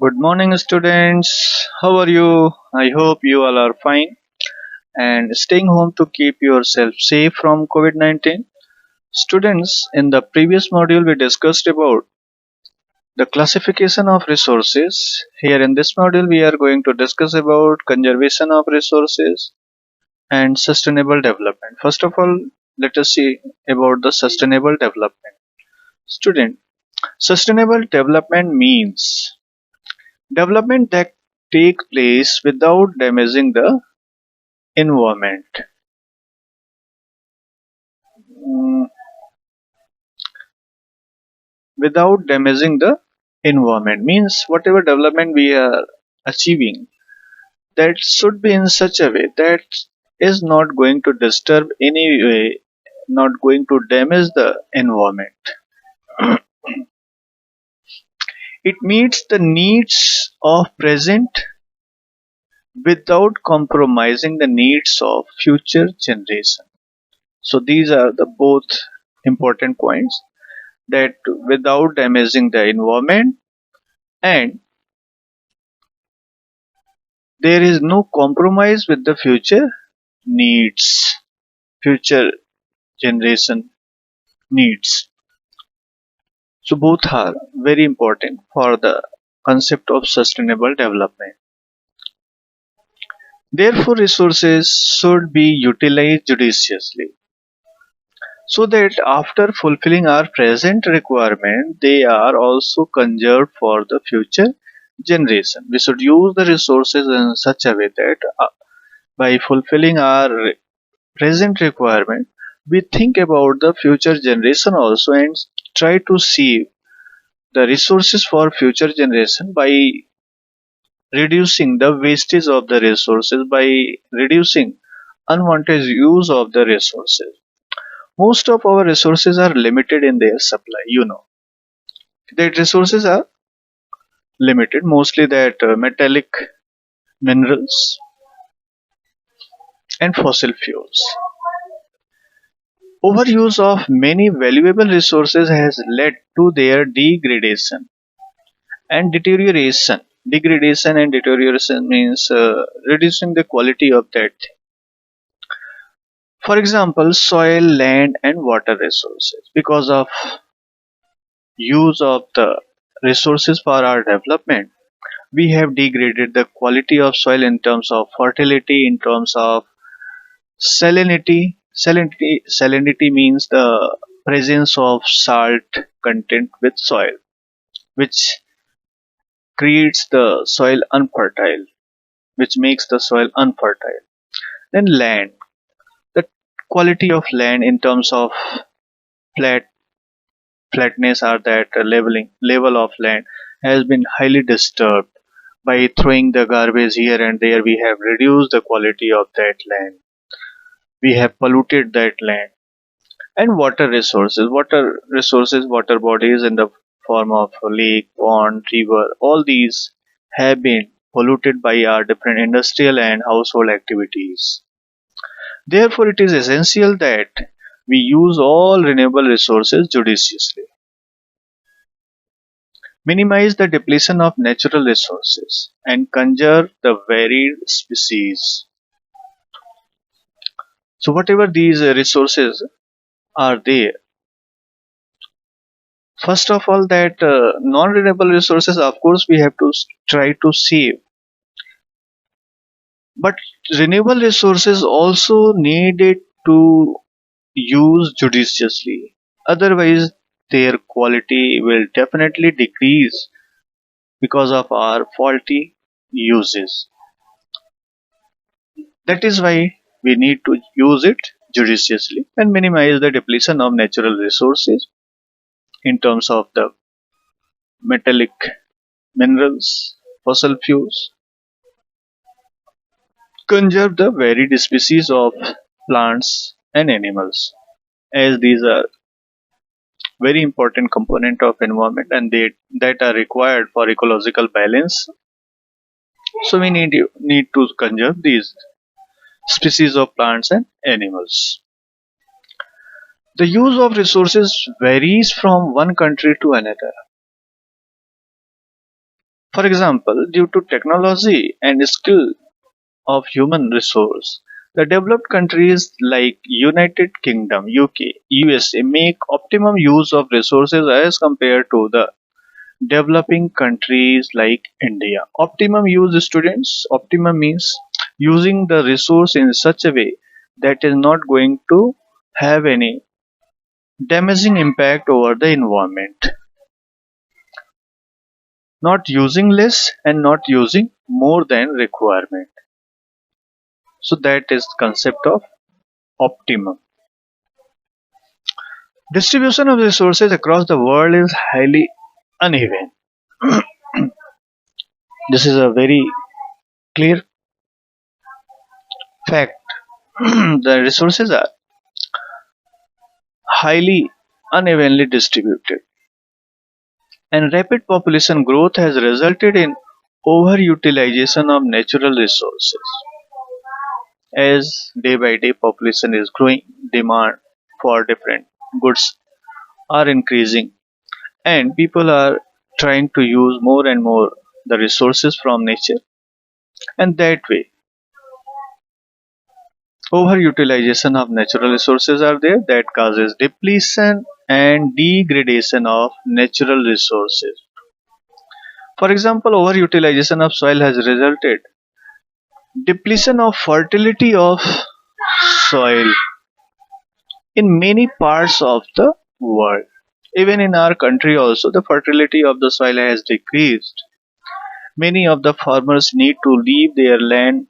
Good morning, students. How are you? I hope you all are fine and staying home to keep yourself safe from COVID 19. Students, in the previous module, we discussed about the classification of resources. Here in this module, we are going to discuss about conservation of resources and sustainable development. First of all, let us see about the sustainable development. Student, sustainable development means development that take place without damaging the environment. Mm, without damaging the environment means whatever development we are achieving, that should be in such a way that is not going to disturb any way, not going to damage the environment. It meets the needs of present without compromising the needs of future generation. So these are the both important points, that without damaging the environment, and there is no compromise with the needs future generation needs. So both are very important for the concept of sustainable development. Therefore resources should be utilized judiciously, so that after fulfilling our present requirement they are also conserved for the future generation. We should use the resources in such a way that by fulfilling our present requirement, we think about the future generation also and try to see the resources for future generation by reducing the wastage of the resources, by reducing unwanted use of the resources. Most of our resources are limited in their supply, that resources are limited, mostly that metallic minerals and fossil fuels. Overuse of many valuable resources has led to their degradation and deterioration. Degradation and deterioration means reducing the quality of that thing. For example, soil, land, and water resources. Because of use of the resources for our development, we have degraded the quality of soil in terms of fertility, in terms of salinity. Salinity means the presence of salt content with soil, which creates the soil unfertile, which makes the soil unfertile. Then land, the quality of land in terms of flat flatness, or that level of land has been highly disturbed. By throwing the garbage here and there, we have reduced the quality of that land. We have polluted that land. And water bodies in the form of lake, pond, river, all these have been polluted by our different industrial and household activities. Therefore, it is essential that we use all renewable resources judiciously, minimize the depletion of natural resources, and conserve the varied species. So, whatever these resources are there, first of all, that non-renewable resources, of course, we have to try to save, but renewable resources also needed to use judiciously. Otherwise, their quality will definitely decrease because of our faulty uses. That is why we need to use it judiciously and minimize the depletion of natural resources in terms of the metallic minerals, fossil fuels, conserve the varied species of plants and animals, as these are very important component of environment and they that are required for ecological balance. So we need to conserve these species of plants and animals. The use of resources varies from one country to another. For example, due to technology and skill of human resource, the developed countries like United Kingdom, UK, USA make optimum use of resources as compared to the developing countries like India. Optimum use, students, optimum means using the resource in such a way that is not going to have any damaging impact over the environment. Not using less and not using more than requirement. So that is concept of optimum. Distribution of resources across the world is highly uneven. This is a very clear fact. The resources are highly unevenly distributed, and rapid population growth has resulted in overutilization of natural resources. As day by day population is growing, demand for different goods are increasing, and people are trying to use more and more the resources from nature, and that way overutilization of natural resources are there that causes depletion and degradation of natural resources. For example, overutilization of soil has resulted depletion of fertility of soil in many parts of the world. Even in our country also the fertility of the soil has decreased. Many of the farmers need to leave their land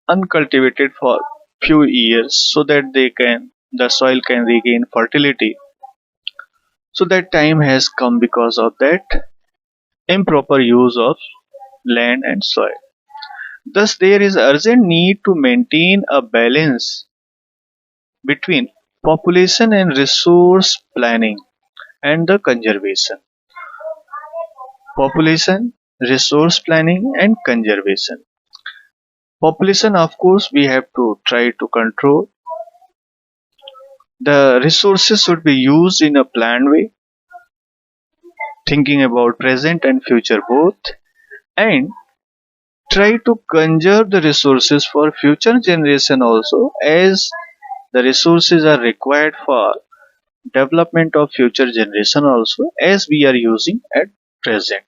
uncultivated for few years so that the soil can regain fertility. So that time has come because of that improper use of land and soil. Thus there is urgent need to maintain a balance between population and resource planning and the conservation. Population, resource planning and conservation. Population, of course, we have to try to control. The resources should be used in a planned way, thinking about present and future both, and try to conserve the resources for future generation also, as the resources are required for development of future generation also, as we are using at present.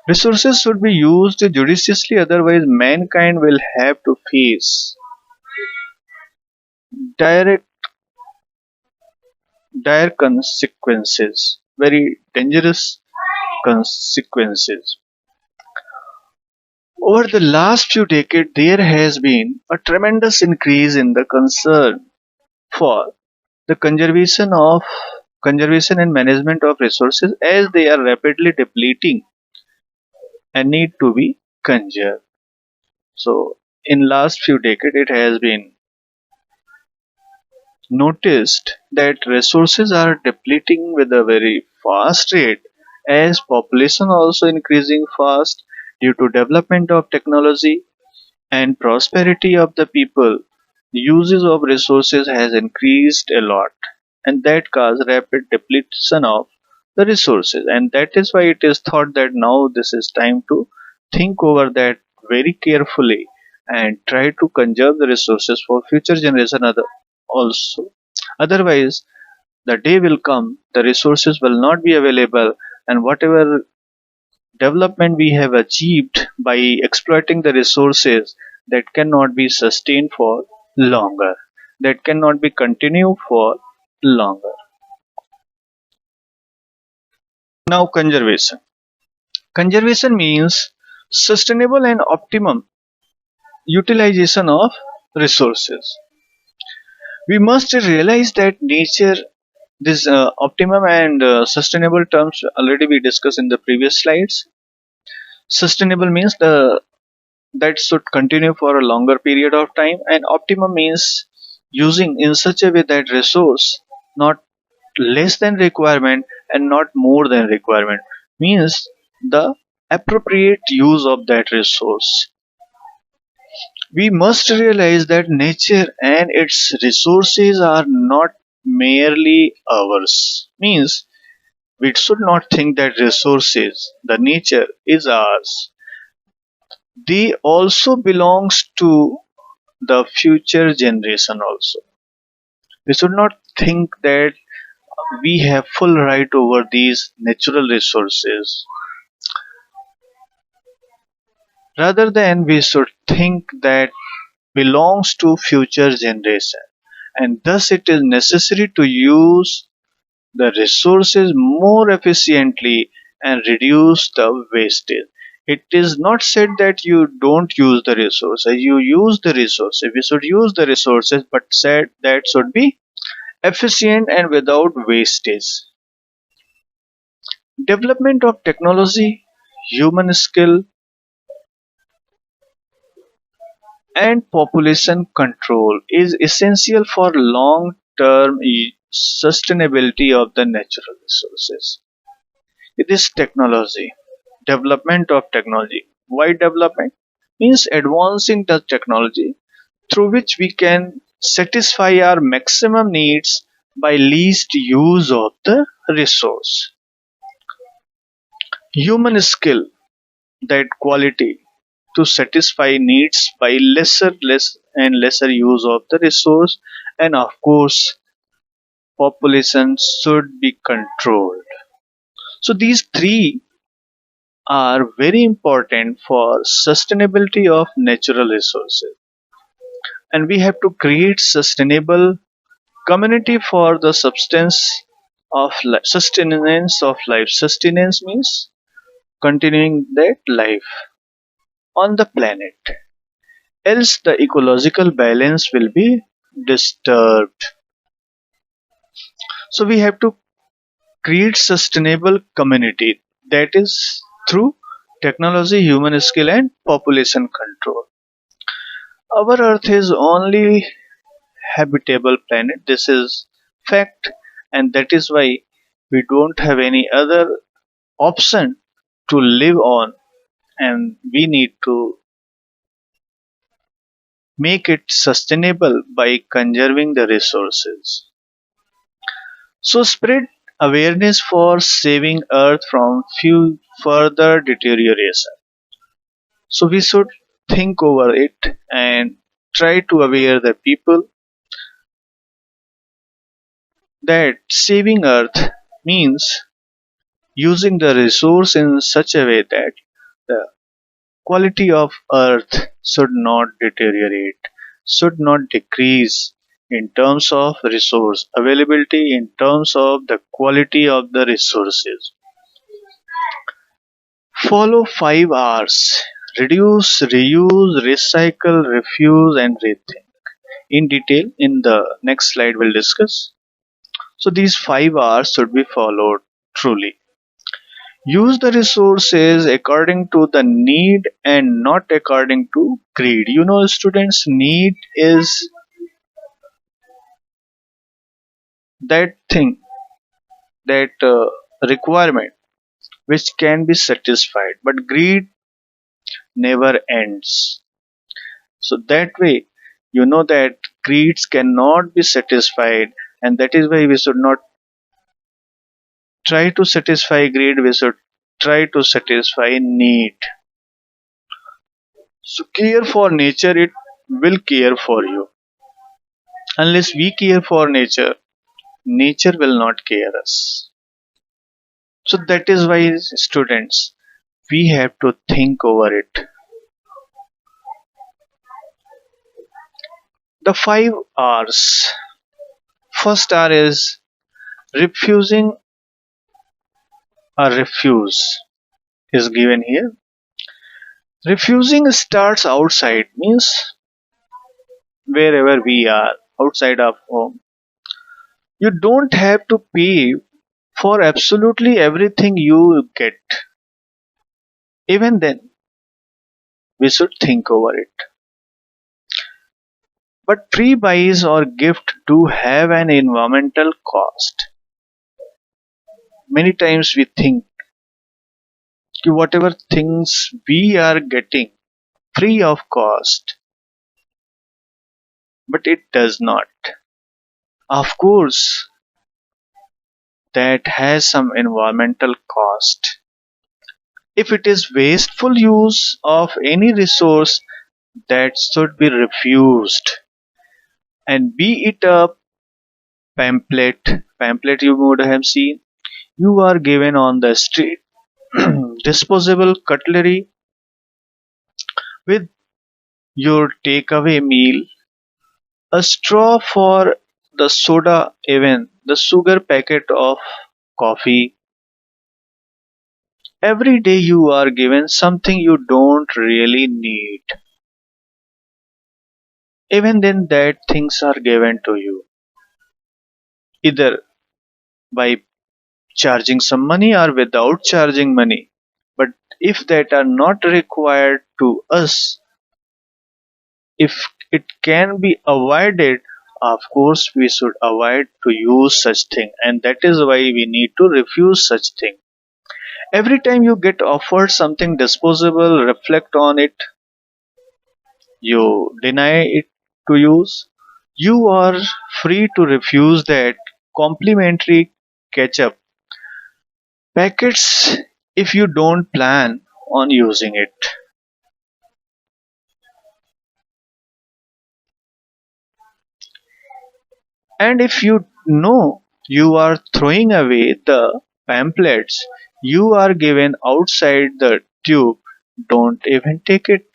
Resources should be used judiciously, otherwise mankind will have to face direct dire consequences, very dangerous consequences. Over the last few decades, there has been a tremendous increase in the concern for the conservation and management of resources, as they are rapidly depleting and need to be conserved. So in last few decades it has been noticed that resources are depleting with a very fast rate, as population also increasing fast due to development of technology and prosperity of the people. The uses of resources has increased a lot, and that cause rapid depletion of the resources, and that is why it is thought that now this is time to think over that very carefully and try to conserve the resources for future generation also. Otherwise the day will come the resources will not be available, and whatever development we have achieved by exploiting the resources, that cannot be sustained for longer, that cannot be continued for longer. Now conservation means sustainable and optimum utilization of resources. We must realize that nature, this optimum and sustainable terms already we discussed in the previous slides. Sustainable means the that should continue for a longer period of time, and optimum means using in such a way that resource not less than requirement and not more than requirement, means the appropriate use of that resource. We must realize that nature and its resources are not merely ours, means We should not think that resources, the nature is ours. They also belongs to the future generation also. We should not think that we have full right over these natural resources. Rather than we should think that belongs to future generation, and thus it is necessary to use the resources more efficiently and reduce the wastage. It is not said that you don't use the resources, you use the resources. We should use the resources, but said that should be efficient and without wastage. Development of technology, human skill, and population control is essential for long term sustainability of the natural resources. It is technology, development of technology. Why development? Means advancing the technology through which we can satisfy our maximum needs by least use of the resource. Human skill, that quality to satisfy needs by lesser use of the resource, and of course population should be controlled. So these three are very important for sustainability of natural resources, and we have to create sustainable community for the sustenance of life. Sustenance means continuing that life on the planet, else the ecological balance will be disturbed. So we have to create sustainable community, that is through technology, human skill, and population control. Our earth is only habitable planet, this is fact, and that is why we don't have any other option to live on, and we need to make it sustainable by conserving the resources. So spread awareness for saving earth from further deterioration. So we should think over it and try to aware the people that saving earth means using the resource in such a way that the quality of earth should not deteriorate, should not decrease in terms of resource availability, in terms of the quality of the resources. Follow 5 R's: reduce, reuse, recycle, refuse, and rethink. In detail, in the next slide, we'll discuss. So, these 5 R's should be followed truly. Use the resources according to the need and not according to greed. You know, students, need is that thing, that requirement which can be satisfied, but greed never ends. So that way, you know that greeds cannot be satisfied, and that is why we should not try to satisfy greed, we should try to satisfy need. So care for nature, it will care for you. Unless we care for nature, nature will not care us. So that is why students, we have to think over it. The 5 R's. First R is refusing a refuse is given here. Refusing starts outside, means wherever we are, outside of home. You don't have to pay for absolutely everything you get. Even then, we should think over it. But pre-buys or gift do have an environmental cost. Many times we think कि whatever things we are getting free of cost, but it does not. Of course, that has some environmental cost. If it is wasteful use of any resource, that should be refused. And be it a pamphlet you would have seen, you are given on the street, disposable cutlery with your takeaway meal, a straw for the soda, even the sugar packet of coffee. Every day you are given something you don't really need. Even then, that things are given to you either by charging some money or without charging money. But if that are not required to us, if it can be avoided, of course we should avoid to use such thing, and that is why we need to refuse such thing. Every time you get offered something disposable, reflect on it, you deny it to use, you are free to refuse that complimentary ketchup packets if you don't plan on using it. And if you know you are throwing away the pamphlets you are given outside the tube, don't even take it.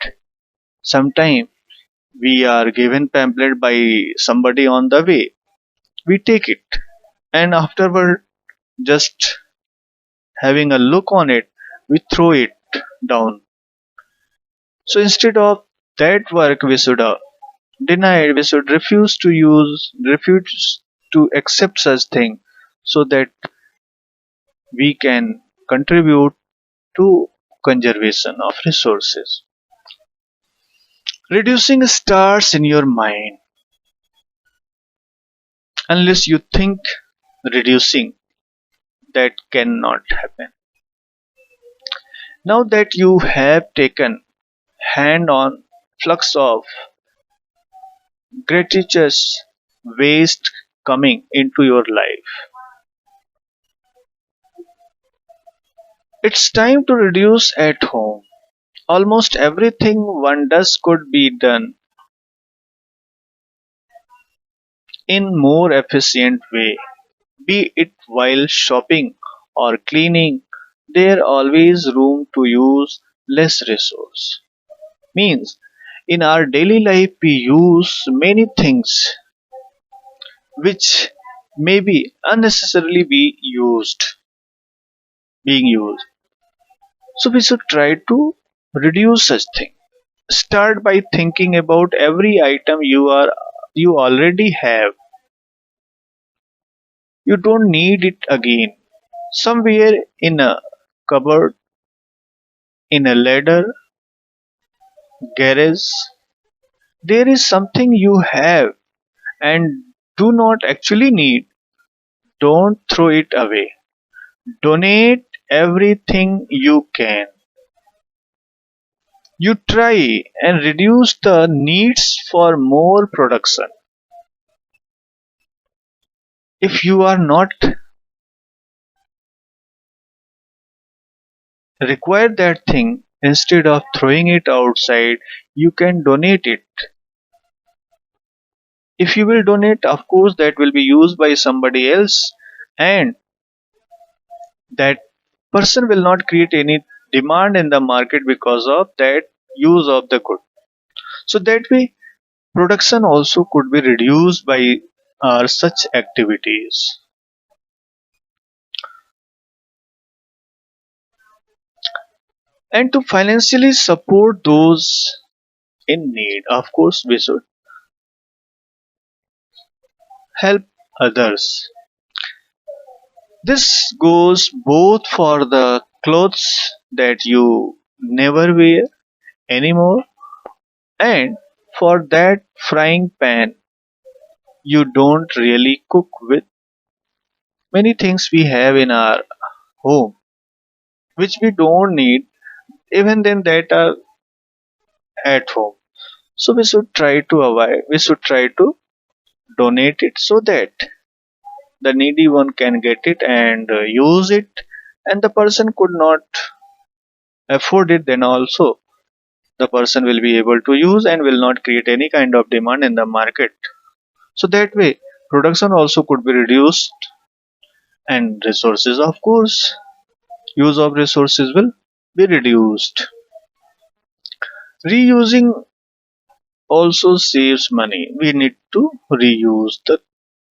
Sometime we are given pamphlet by somebody on the way. We take it and afterward, just having a look on it, we throw it down. So instead of that work, we should deny it. We should refuse to accept such thing, so that we can contribute to conservation of resources. Reducing starts in your mind. Unless you think reducing, that cannot happen. Now that you have taken hand on flux of gratuitous waste coming into your life, it's time to reduce at home. Almost everything one does could be done in more efficient way. Be it while shopping or cleaning, there always room to use less resource. Means in our daily life we use many things which may be unnecessarily being used. So we should try to reduce such thing. Start by thinking about every item you already have. You don't need it again. Somewhere in a cupboard, in a ladder, garage, there is something you have and do not actually need. Don't throw it away. Donate everything you can. You try and reduce the needs for more production. If you are not require that thing, instead of throwing it outside, you can donate it. If you will donate, of course that will be used by somebody else, and that person will not create any demand in the market because of that use of the good. So that way production also could be reduced by such activities. And to financially support those in need, of course we should help others. This goes both for the clothes that you never wear anymore, and for that frying pan you don't really cook with. Many things we have in our home which we don't need, even then that are at home. So we should try to avoid, we should try to donate it, so that the needy one can get it and use it, and the person could not afford it, then also the person will be able to use and will not create any kind of demand in the market. So that way production also could be reduced, and resources, of course, use of resources will be reduced. Reusing also saves money. We need to reuse the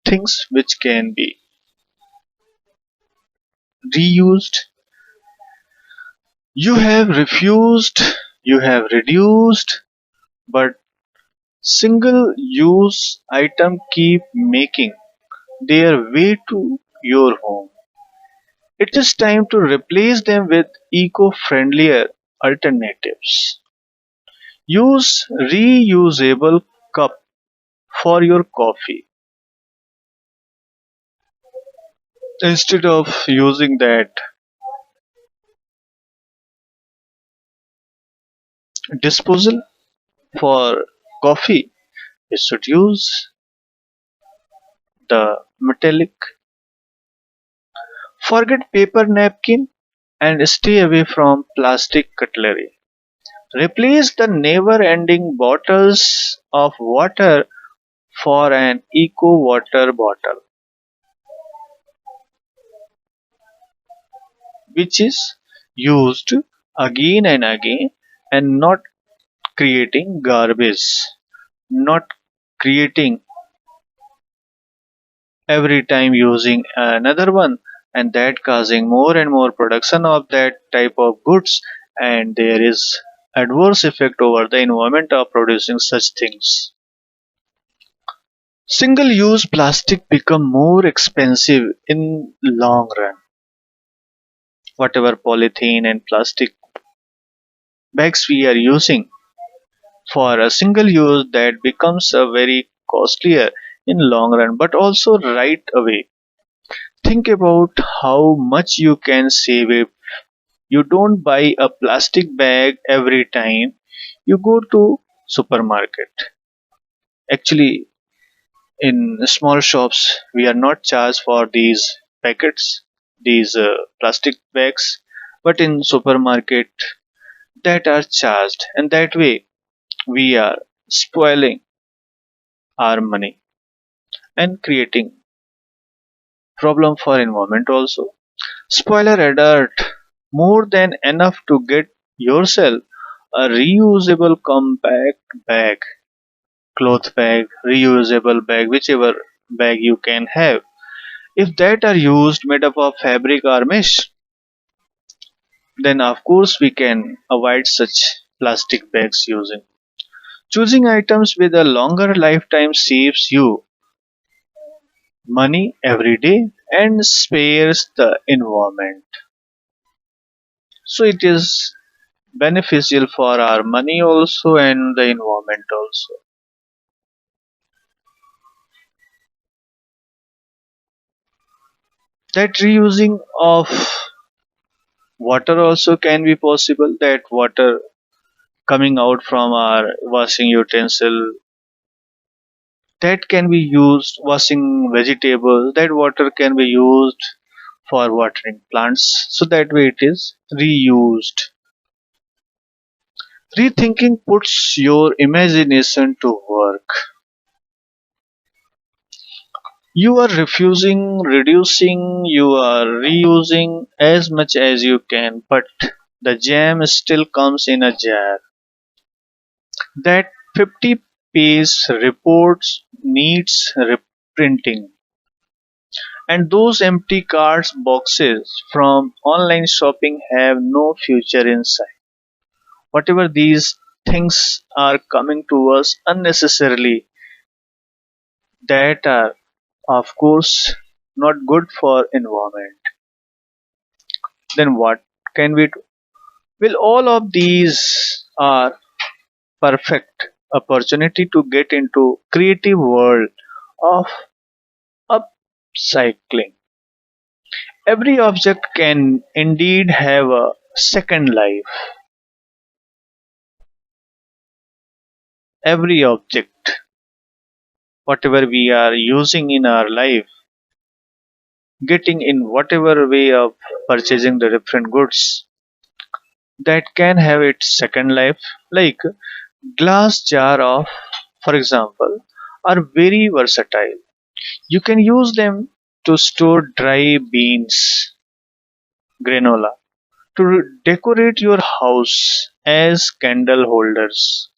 things which can be reused. You have refused, you have reduced, but single use item keep making their way to your home. It is time to replace them with eco-friendlier alternatives. Use reusable cup for your coffee instead of using that disposal for coffee. You should use the metallic. Forget paper napkin and stay away from plastic cutlery. Replace the never-ending bottles of water for an eco water bottle, which is used again and again and not creating garbage, not creating every time using another one, and that causing more and more production of that type of goods, and there is adverse effect over the environment of producing such things. Single use plastic become more expensive in long run. Whatever polythene and plastic bags we are using for a single use, that becomes a very costlier in long run, but also right away. Think about how much you can save if you don't buy a plastic bag every time you go to supermarket. Actually, in small shops we are not charged for these packets, these plastic bags, but in supermarket that are charged, and that way we are spoiling our money and creating problem for environment also. Spoiler alert, more than enough to get yourself a reusable compact bag, cloth bag, reusable bag, whichever bag you can have. If that are used made up of fabric or mesh, then of course we can avoid such plastic bags using. Choosing items with a longer lifetime saves you money every day and spares the environment. So it is beneficial for our money also and the environment also. That reusing of water also can be possible, that water coming out from our washing utensil, that can be used washing vegetables, that water can be used for watering plants, so that way it is reused. Rethinking puts your imagination to work. You are refusing, reducing, you are reusing as much as you can, but the jam still comes in a jar. That 50-page report needs reprinting, and those empty cards boxes from online shopping have no future inside. Whatever these things are coming to us unnecessarily, that are of course not good for environment, then what can we do? Well, all of these are perfect opportunity to get into creative world of upcycling. Every object can indeed have a second life. Every object, whatever we are using in our life, getting in whatever way of purchasing the different goods that can have its second life, like glass jar of, for example, are very versatile. You can use them to store dry beans, granola, to decorate your house as candle holders,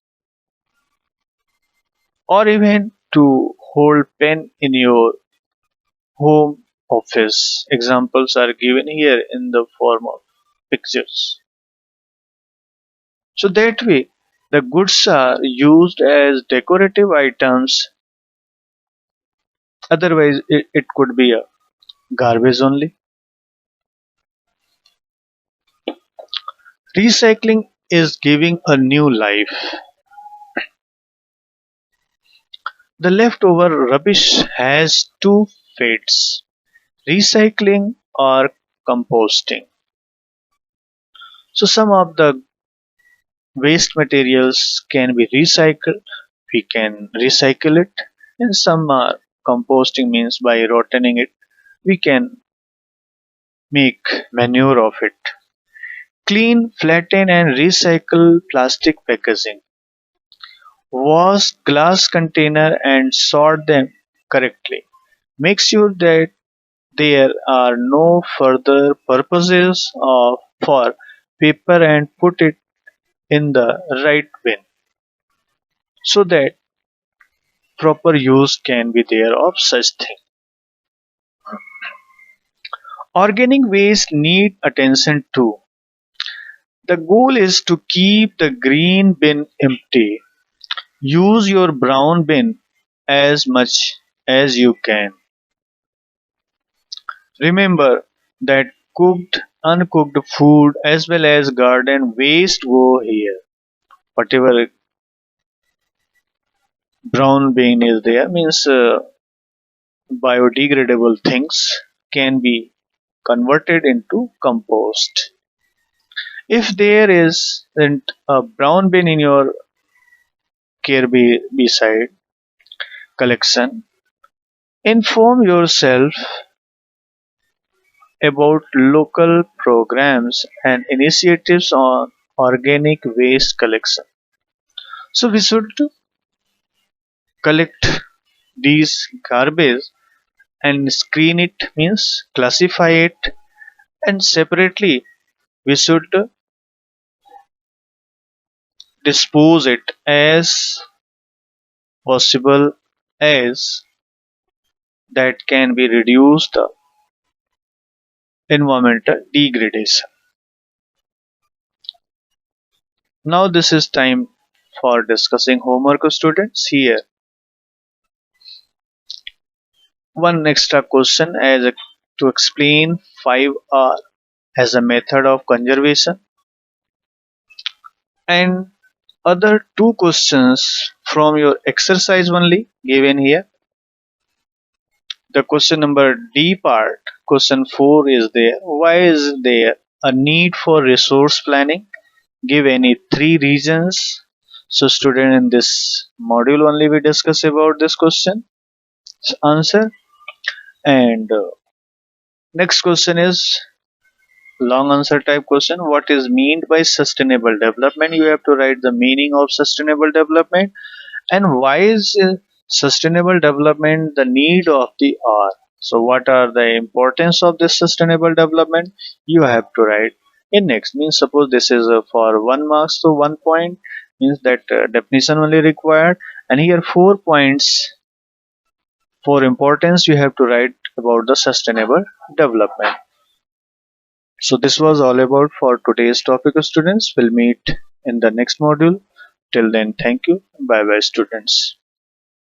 or even to hold pen in your home office. Examples are given here in the form of pictures. So that way, the goods are used as decorative items. Otherwise, it could be a garbage only. Recycling is giving a new life. The leftover rubbish has two fates: recycling or composting. So, some of the waste materials can be recycled, we can recycle it, and some are composting, means by rotting it, we can make manure of it. Clean, flatten, and recycle plastic packaging. Wash glass container and sort them correctly. Make sure that there are no further purposes of for paper and put it in the right bin so that proper use can be there of such thing. Organic waste need attention too. The goal is to keep the green bin empty. Use your brown bin as much as you can. Remember that cooked, uncooked food as well as garden waste go here. Whatever brown bin is there means biodegradable things can be converted into compost. If there isn't a brown bin in your care beside collection, inform yourself about local programs and initiatives on organic waste collection. So we should collect these garbage and screen it, means classify it, and separately we should dispose it as possible as that can be reduce the environmental degradation. Now this is time for discussing homework of students. Here one extra question to explain 5R as a method of conservation, and other two questions from your exercise only given here. The question number D part, question 4 is there. Why is there a need for resource planning? Give any three reasons. So student, in this module only we discuss about this question answer. And next question is long answer type question. What is meant by sustainable development? You have to write the meaning of sustainable development, and why is sustainable development the need of the hour. So what are the importance of this sustainable development? You have to write in next, means suppose this is for 1 marks, so 1 point means that definition only required, and here 4 points for importance you have to write about the sustainable development. So this was all about for today's topic, students. We'll meet in the next module. Till then, thank you. Bye bye, students.